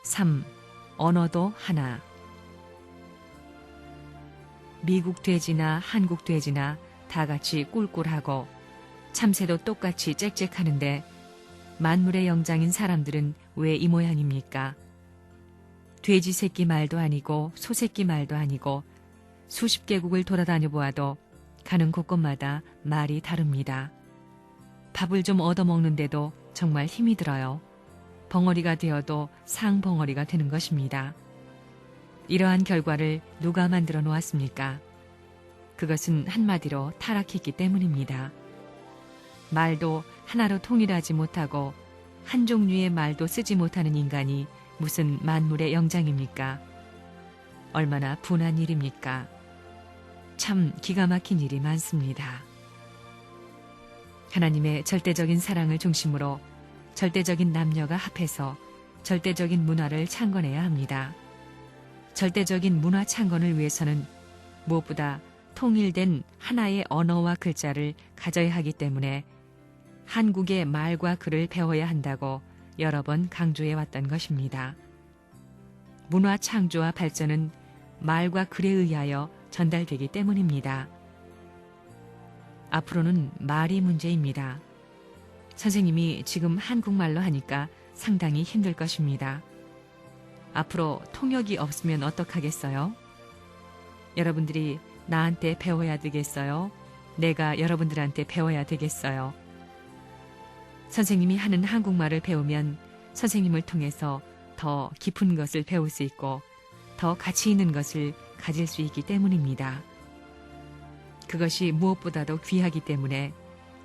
3. 언어도 하나. 미국 돼지나 한국 돼지나 다 같이 꿀꿀하고 참새도 똑같이 짹짹하는데 만물의 영장인 사람들은 왜 이 모양입니까? 돼지 새끼 말도 아니고 소 새끼 말도 아니고 수십 개국을 돌아다녀 보아도 가는 곳곳마다 말이 다릅니다. 밥을 좀 얻어먹는데도 정말 힘이 들어요. 벙어리가 되어도 상벙어리가 되는 것입니다. 이러한 결과를 누가 만들어 놓았습니까? 그것은 한마디로 타락했기 때문입니다. 말도 하나로 통일하지 못하고 한 종류의 말도 쓰지 못하는 인간이 무슨 만물의 영장입니까? 얼마나 분한 일입니까? 참 기가 막힌 일이 많습니다. 하나님의 절대적인 사랑을 중심으로 절대적인 남녀가 합해서 절대적인 문화를 창건해야 합니다. 절대적인 문화 창건을 위해서는 무엇보다 통일된 하나의 언어와 글자를 가져야 하기 때문에 한국의 말과 글을 배워야 한다고 여러 번 강조해 왔던 것입니다. 문화 창조와 발전은 말과 글에 의하여 전달되기 때문입니다. 앞으로는 말이 문제입니다. 선생님이 지금 한국말로 하니까 상당히 힘들 것입니다. 앞으로 통역이 없으면 어떡하겠어요? 여러분들이 나한테 배워야 되겠어요? 내가 여러분들한테 배워야 되겠어요? 선생님이 하는 한국말을 배우면 선생님을 통해서 더 깊은 것을 배울 수 있고 더 가치 있는 것을 가질 수 있기 때문입니다. 그것이 무엇보다도 귀하기 때문에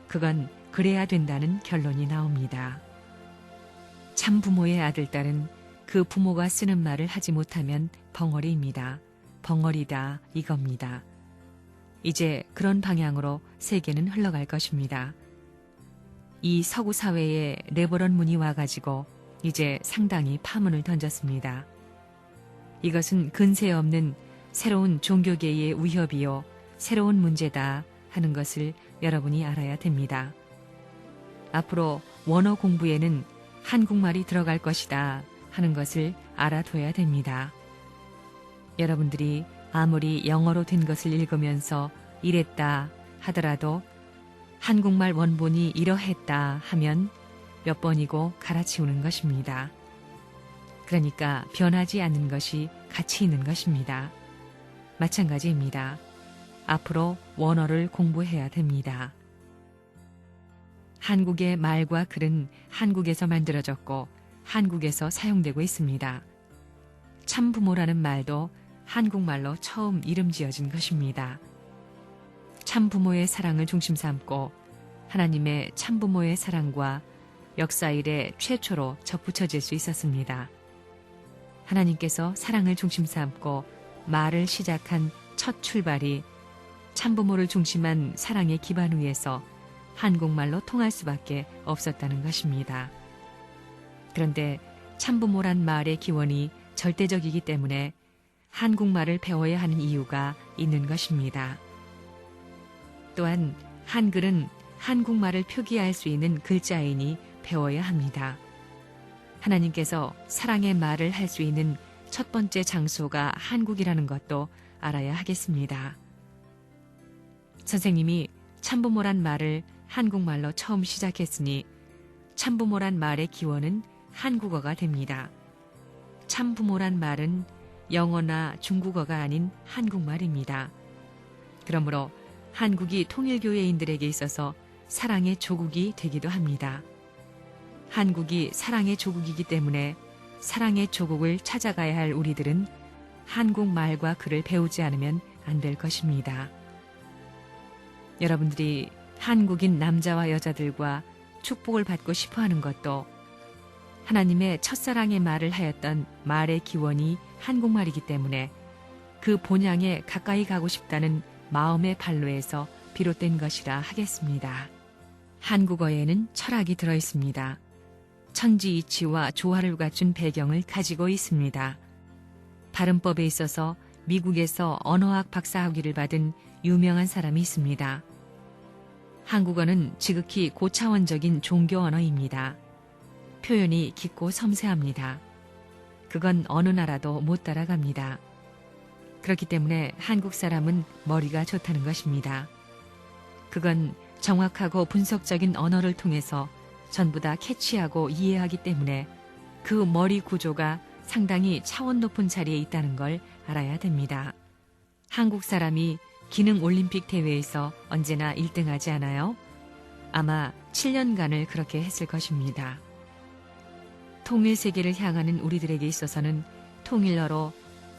그건 그래야 된다는 결론이 나옵니다. 참 부모의 아들, 딸은 그 부모가 쓰는 말을 하지 못하면 벙어리입니다. 벙어리다 이겁니다. 이제 그런 방향으로 세계는 흘러갈 것입니다. 이 서구 사회에 레버런 문이 와가지고 이제 상당히 파문을 던졌습니다. 이것은 근세 없는 새로운 종교계의 위협이요, 새로운 문제다 하는 것을 여러분이 알아야 됩니다. 앞으로 원어 공부에는 한국말이 들어갈 것이다 하는 것을 알아둬야 됩니다. 여러분들이 아무리 영어로 된 것을 읽으면서 이랬다 하더라도 한국말 원본이 이러했다 하면 몇 번이고 갈아치우는 것입니다. 그러니까 변하지 않는 것이 가치 있는 것입니다. 마찬가지입니다. 앞으로 원어를 공부해야 됩니다. 한국의 말과 글은 한국에서 만들어졌고 한국에서 사용되고 있습니다. 참부모라는 말도 한국말로 처음 이름 지어진 것입니다. 참부모의 사랑을 중심 삼고 하나님의 참부모의 사랑과 역사 이래 최초로 접붙여질 수 있었습니다. 하나님께서 사랑을 중심 삼고 말을 시작한 첫 출발이 참부모를 중심한 사랑의 기반 위에서 한국말로 통할 수밖에 없었다는 것입니다. 그런데 참부모란 말의 기원이 절대적이기 때문에 한국말을 배워야 하는 이유가 있는 것입니다. 또한 한글은 한국말을 표기할 수 있는 글자이니 배워야 합니다. 하나님께서 사랑의 말을 할 수 있는 첫 번째 장소가 한국이라는 것도 알아야 하겠습니다. 선생님이 참부모란 말을 한국말로 처음 시작했으니 참부모란 말의 기원은 한국어가 됩니다. 참부모란 말은 영어나 중국어가 아닌 한국말입니다. 그러므로 한국이 통일교회인들에게 있어서 사랑의 조국이 되기도 합니다. 한국이 사랑의 조국이기 때문에 사랑의 조국을 찾아가야 할 우리들은 한국말과 글을 배우지 않으면 안 될 것입니다. 여러분들이 한국인 남자와 여자들과 축복을 받고 싶어 하는 것도 하나님의 첫사랑의 말을 하였던 말의 기원이 한국말이기 때문에 그 본향에 가까이 가고 싶다는 마음의 발로에서 비롯된 것이라 하겠습니다. 한국어에는 철학이 들어 있습니다. 천지이치와 조화를 갖춘 배경을 가지고 있습니다. 발음법에 있어서 미국에서 언어학 박사학위를 받은 유명한 사람이 있습니다. 한국어는 지극히 고차원적인 종교 언어입니다. 표현이 깊고 섬세합니다. 그건 어느 나라도 못 따라갑니다. 그렇기 때문에 한국 사람은 머리가 좋다는 것입니다. 그건 정확하고 분석적인 언어를 통해서 전부 다 캐치하고 이해하기 때문에 그 머리 구조가 상당히 차원 높은 자리에 있다는 걸 알아야 됩니다. 한국 사람이 기능 올림픽 대회에서 언제나 1등하지 않아요? 아마 7년간을 그렇게 했을 것입니다. 통일 세계를 향하는 우리들에게 있어서는 통일러로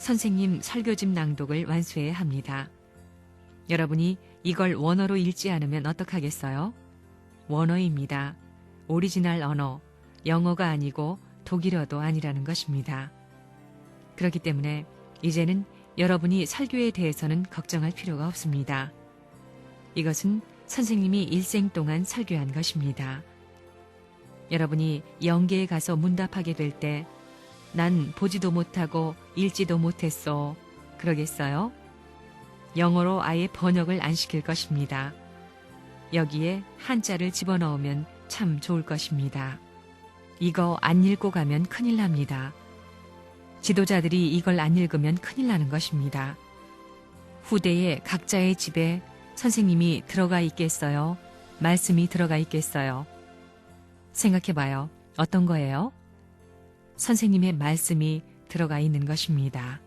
선생님 설교집 낭독을 완수해야 합니다. 여러분이 이걸 원어로 읽지 않으면 어떡하겠어요? 원어입니다. 오리지널 언어, 영어가 아니고 독일어도 아니라는 것입니다. 그렇기 때문에 이제는 여러분이 설교에 대해서는 걱정할 필요가 없습니다. 이것은 선생님이 일생 동안 설교한 것입니다. 여러분이 영계에 가서 문답하게 될 때 난 보지도 못하고 읽지도 못했어. 그러겠어요? 영어로 아예 번역을 안 시킬 것입니다. 여기에 한자를 집어넣으면 참 좋을 것입니다. 이거 안 읽고 가면 큰일 납니다. 지도자들이 이걸 안 읽으면 큰일 나는 것입니다. 후대에 각자의 집에 선생님이 들어가 있겠어요? 말씀이 들어가 있겠어요? 생각해봐요. 어떤 거예요? 선생님의 말씀이 들어가 있는 것입니다.